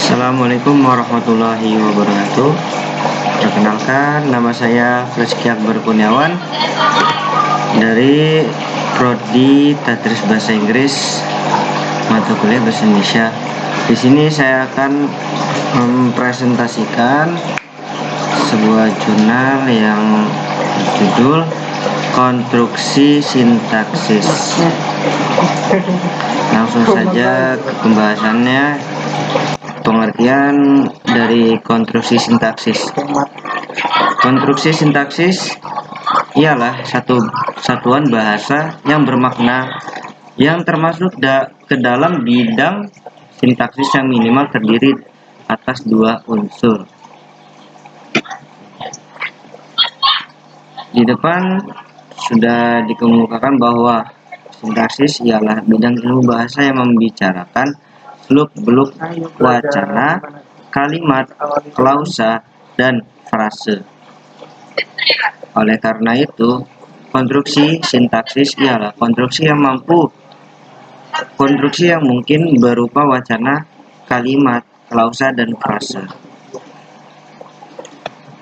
Assalamualaikum warahmatullahi wabarakatuh. Perkenalkan, nama saya Rizky Akbar Kurniawan dari Prodi Tadris Bahasa Inggris mata kuliah Bahasa Indonesia. Di sini saya akan mempresentasikan sebuah jurnal yang berjudul Konstruksi Sintaksis. Langsung saja ke pembahasannya. Pengertian dari konstruksi sintaksis. Konstruksi sintaksis ialah satu satuan bahasa yang bermakna yang termasuk ke dalam bidang sintaksis yang minimal terdiri atas dua unsur. Di depan sudah dikemukakan bahwa sintaksis ialah bidang ilmu bahasa yang membicarakan seluk-beluk wacana, kalimat, klausa, dan frase. Oleh karena itu, konstruksi sintaksis ialah konstruksi yang mungkin berupa wacana, kalimat, klausa, dan frase.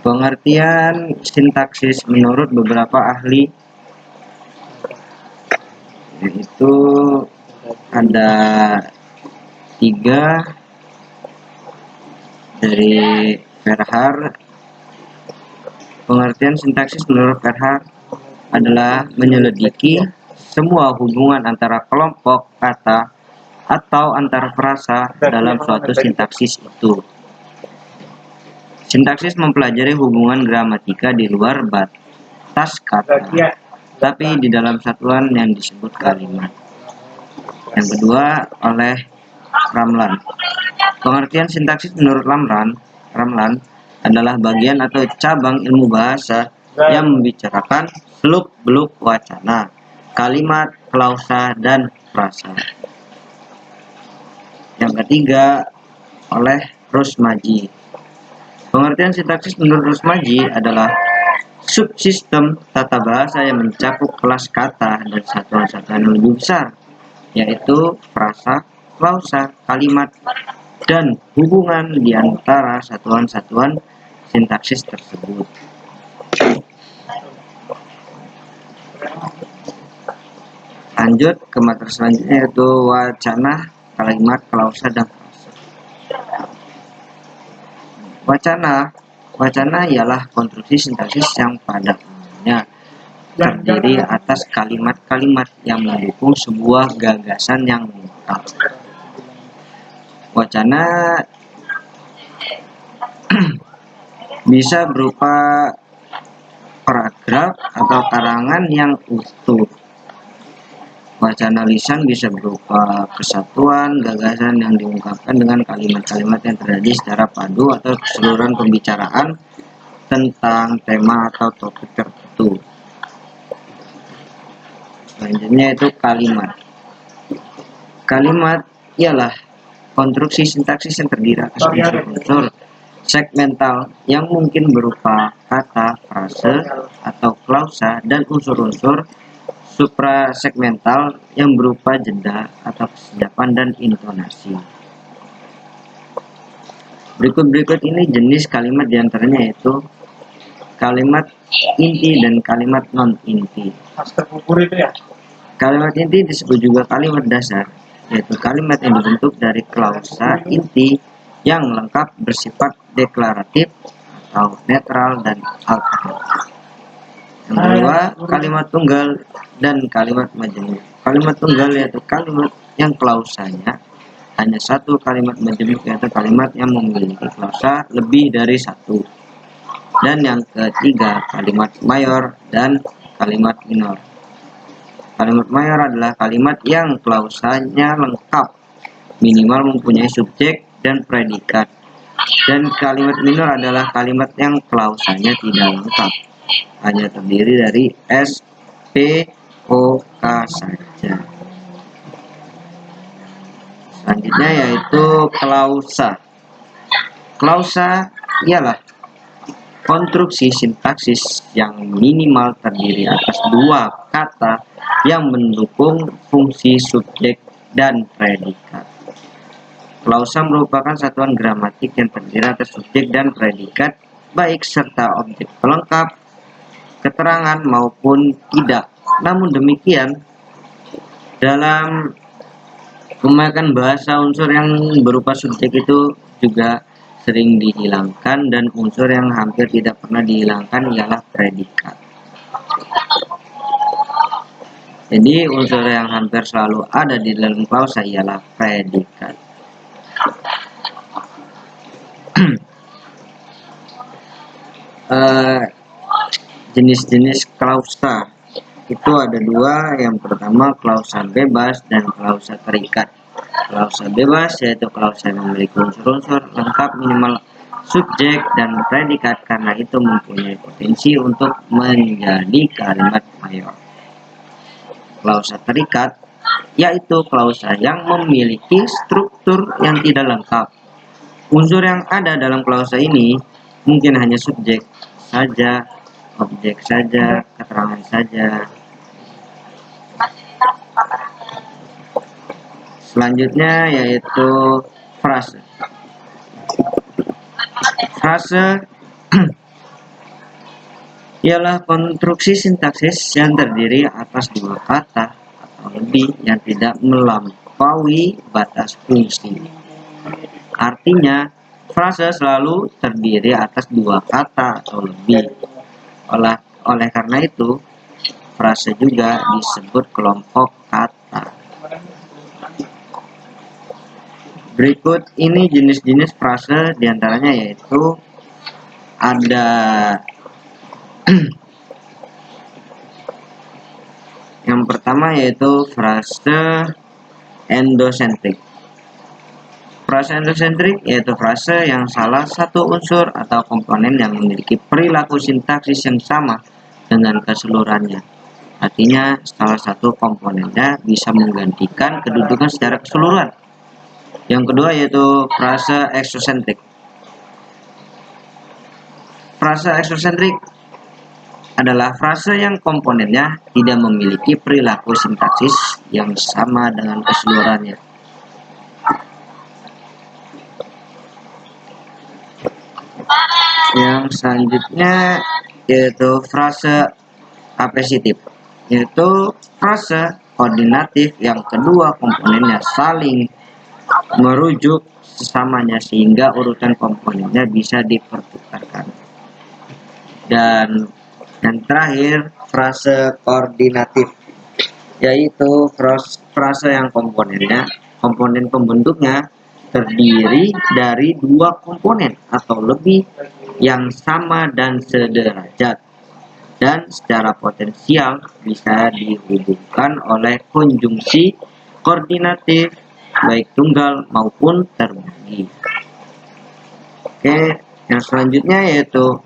Pengertian sintaksis menurut beberapa ahli yaitu ada 3 dari Verhaar. Pengertian sintaksis menurut Verhaar adalah menyelidiki semua hubungan antara kelompok kata atau antar frasa dalam suatu sintaksis itu. Sintaksis mempelajari hubungan gramatika di luar batas kata, tapi di dalam satuan yang disebut kalimat. Yang kedua oleh Ramlan. Pengertian sintaksis menurut Ramlan adalah bagian atau cabang ilmu bahasa yang membicarakan seluk-beluk wacana, kalimat, klausa, dan frasa. Yang ketiga oleh Rusmaji. Pengertian sintaksis menurut Rusmaji adalah subsistem tata bahasa yang mencakup kelas kata dan satuan-satuan yang lebih besar, yaitu frasa, klausa, kalimat, dan hubungan di antara satuan-satuan sintaksis tersebut. Lanjut ke materi selanjutnya, yaitu wacana, kalimat, klausa, dan frasa. Wacana ialah konstruksi sintaksis yang pada umumnya terdiri atas kalimat-kalimat yang mendukung sebuah gagasan yang lengkap. Wacana bisa berupa paragraf atau karangan yang utuh. Wacana lisan bisa berupa kesatuan gagasan yang diungkapkan dengan kalimat-kalimat yang terjadi secara padu atau keseluruhan pembicaraan tentang tema atau topik tertentu. Selanjutnya itu kalimat. Kalimat ialah konstruksi sintaksis yang terdiri atas unsur-unsur segmental yang mungkin berupa kata, frase, atau klausa, dan unsur-unsur suprasegmental yang berupa jeda atau kesedapan dan intonasi. Berikut ini jenis kalimat diantaranya yaitu kalimat inti dan kalimat non-inti. Kalimat inti disebut juga kalimat dasar, yaitu kalimat yang dibentuk dari klausa inti yang lengkap bersifat deklaratif atau netral dan alternatif. Yang kedua, kalimat tunggal dan kalimat majemuk. Kalimat tunggal yaitu kalimat yang klausanya hanya satu, kalimat majemuk yaitu kalimat yang memiliki klausa lebih dari satu. Dan yang ketiga, kalimat mayor dan kalimat minor. Kalimat mayor adalah kalimat yang klausanya lengkap, minimal mempunyai subjek dan predikat. Dan kalimat minor adalah kalimat yang klausanya tidak lengkap, hanya terdiri dari S, P, O, K saja. Selanjutnya yaitu klausa. Klausa ialah konstruksi sintaksis yang minimal terdiri atas dua kata yang mendukung fungsi subjek dan predikat. Klausa merupakan satuan gramatik yang terdiri atas subjek dan predikat, baik serta objek pelengkap, keterangan maupun tidak. Namun demikian, dalam menggunakan bahasa, unsur yang berupa subjek itu juga sering dihilangkan, dan unsur yang hampir tidak pernah dihilangkan ialah predikat. Jadi unsur yang hampir selalu ada di dalam klausa ialah predikat. Jenis-jenis klausa itu ada dua. Yang pertama klausa bebas dan klausa terikat. Klausa bebas yaitu klausa yang memiliki unsur-unsur lengkap minimal subjek dan predikat, karena itu mempunyai potensi untuk menjadi kalimat mayor. Klausa terikat yaitu klausa yang memiliki struktur yang tidak lengkap. Unsur yang ada dalam klausa ini mungkin hanya subjek saja, objek saja, keterangan saja. Selanjutnya yaitu frase. Frase ialah konstruksi sintaksis yang terdiri atas dua kata atau lebih yang tidak melampaui batas fungsi. Artinya, frase selalu terdiri atas dua kata atau lebih. Oleh karena itu, frase juga disebut kelompok kata. Berikut ini jenis-jenis frase, diantaranya yaitu ada yang pertama yaitu frase endosentrik. Frase endosentrik yaitu frase yang salah satu unsur atau komponen yang memiliki perilaku sintaksis yang sama dengan keseluruhannya. Artinya salah satu komponennya bisa menggantikan kedudukan secara keseluruhan. Yang kedua yaitu frase eksosentrik. Frase eksosentrik adalah frase yang komponennya tidak memiliki perilaku sintaksis yang sama dengan keseluruhannya. Yang selanjutnya yaitu frase apesitif, yaitu frase koordinatif yang kedua komponennya saling merujuk sesamanya sehingga urutan komponennya bisa dipertukarkan. Dan yang terakhir frase koordinatif, yaitu frase yang komponen pembentuknya terdiri dari dua komponen atau lebih yang sama dan sederajat, dan secara potensial bisa dihubungkan oleh konjungsi koordinatif baik tunggal maupun terbagi. Oke, yang selanjutnya yaitu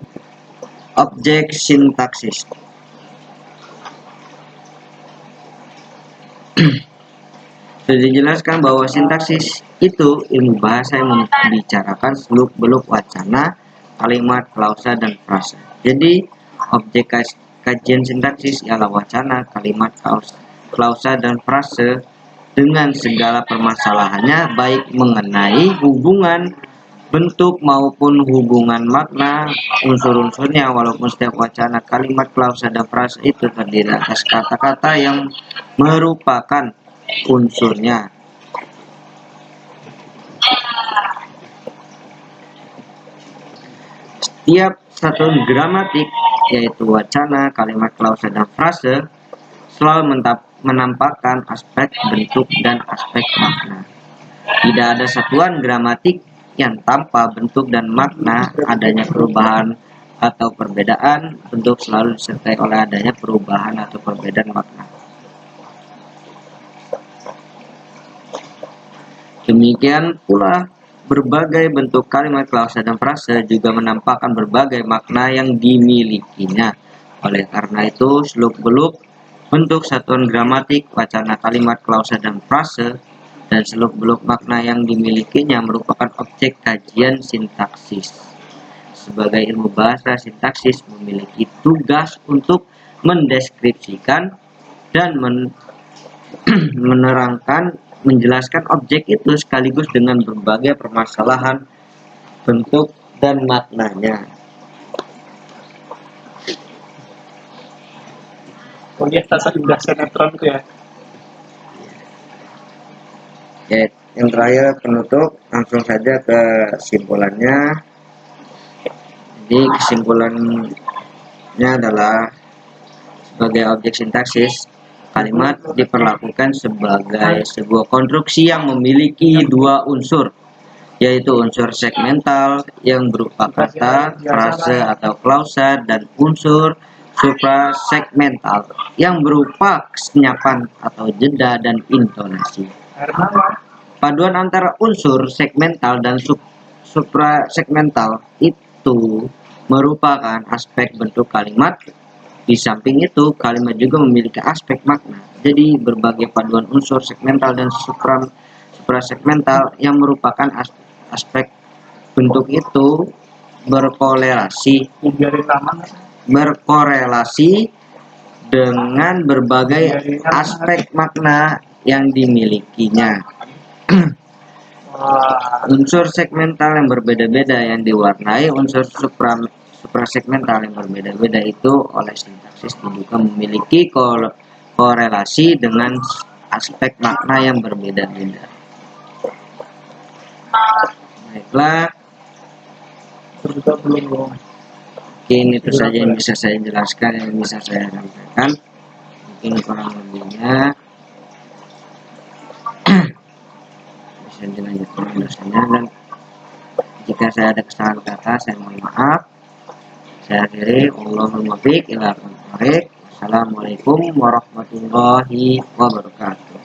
objek sintaksis. Sudah dijelaskan bahwa sintaksis itu ilmu bahasa yang membicarakan seluk-beluk wacana, kalimat, klausa, dan frase. Jadi objek kajian sintaksis ialah wacana, kalimat, klausa, dan frase dengan segala permasalahannya, baik mengenai hubungan bentuk maupun hubungan makna unsur-unsurnya. Walaupun setiap wacana, kalimat, klausa, dan frase itu terdiri atas kata-kata yang merupakan unsurnya. Setiap satuan gramatik yaitu wacana, kalimat, klausa, dan frase selalu menampakkan aspek bentuk dan aspek makna. Tidak ada satuan gramatik yang tanpa bentuk dan makna. Adanya perubahan atau perbedaan bentuk selalu disertai oleh adanya perubahan atau perbedaan makna. Demikian pula berbagai bentuk kalimat, klausa, dan frase juga menampakkan berbagai makna yang dimilikinya. Oleh karena itu, seluk-beluk bentuk satuan gramatik, wacana, kalimat, klausa, dan frase, dan seluk-beluk makna yang dimilikinya merupakan objek kajian sintaksis. Sebagai ilmu bahasa, sintaksis memiliki tugas untuk mendeskripsikan dan menerangkan menjelaskan objek itu sekaligus dengan berbagai permasalahan bentuk dan maknanya. Oh iya, tata udah sinetron tuh ya. Ya, yang terakhir penutup, langsung saja ke kesimpulannya. Jadi kesimpulannya adalah sebagai objek sintaksis, kalimat diperlakukan sebagai sebuah konstruksi yang memiliki dua unsur, yaitu unsur segmental yang berupa kata, frase, atau klausa, dan unsur suprasegmental yang berupa kesenyapan atau jeda dan intonasi. Paduan antara unsur segmental dan suprasegmental itu merupakan aspek bentuk kalimat. Di samping itu, kalimat juga memiliki aspek makna. Jadi, berbagai paduan unsur segmental dan suprasegmental yang merupakan aspek bentuk itu berkorelasi dengan berbagai aspek makna yang dimilikinya. Unsur segmental yang berbeda-beda yang diwarnai unsur suprasegmental yang berbeda-beda itu oleh sintaksis diduga memiliki korelasi dengan aspek makna yang berbeda-beda. Baiklah, mungkin itu saja yang bisa saya jelaskan, yang bisa saya sampaikan. Mungkin kurang lebihnya bisa dilanjutkan dosennya, dan jika saya ada kesalahan kata saya mohon maaf. Saya akhiri, Allahumma fiq ila aqwamit thoriq. Assalamualaikum warahmatullahi wabarakatuh.